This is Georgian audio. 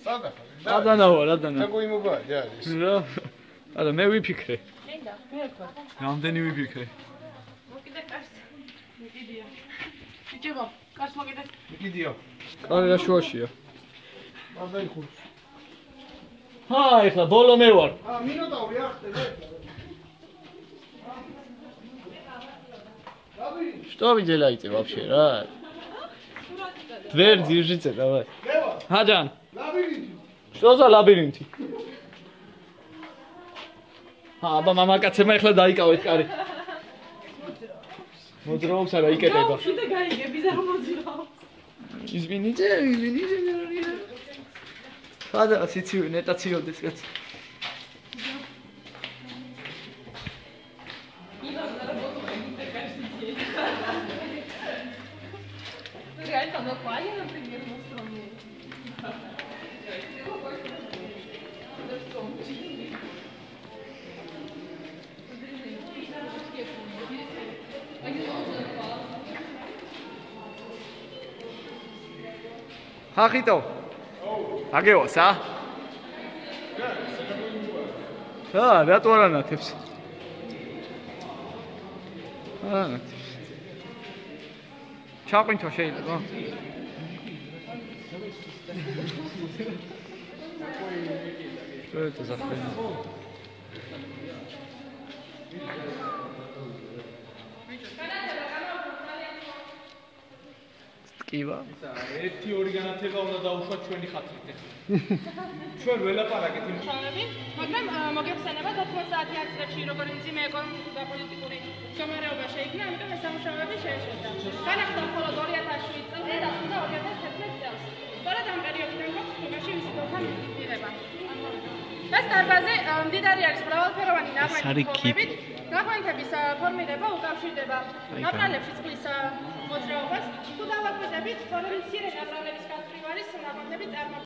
Adana. Tagoimova, არის. რა. არა, მე ვიფიქრე. მინდა, მე ვქვა. რამდენი ვიფიქრე? მოკიდე კარს. მოკიდია. ბიჭებო, კარს მოკიდე. მოკიდიო. კარი რა შუაშია? არ დაიხურს. ეხლა ბოლო მე ვარ. მინოტავრი ახტე. Что вы делаете вообще, а? Дверь держите, давай. Хаджан. Лабиринт. Что за лабиринт? აბა მამაკაცებმა ეხლა დაიკავეთ კარი. მოძრაობს არა იკეტება. შიდა გაიგე, ბიზარო მოძრაო. Извините. ხადა სიცივე ნეტაციოდეს კაც. Реально, но Ваня, например, мусорный. ხახიტო. აგევას ა? რატო არ ანათებს? ანათებს. ჩაყვინთო შეიძლება. Что это за хрень? Скива? ერთი ორი განათება უნდა დაუშვათ ჩვენი ხათრით ახლა. ჩვენ ველაპარაკეთ იმ შავები, მაგრამ მოგეხსენება 14 საათი აცრებში როგორ მძიმე ეკონომიკური და პოლიტიკური მდგომარეობა შეიქმნა, ამიტომ ეს სამუშაოები შეეშედა. განახლდა მხოლოდ 2007 წელს და დასრულდა 2011 წელს. სწორედ ამ პერიოდიდან გვაქვს თბილისში ვიზიტორთა მიტკინება. ეს დარბაზი მდიდარი არის მრავალფეროვანი ნაღვენით, ნაღვენთების ფორმირება უკავშირდება ნაპრალებში წყლის მოძრაობას. თუ დავაკვირდებით, სწორედ მცირე ნაპრალების გასწვრივ არის ნაღვენთები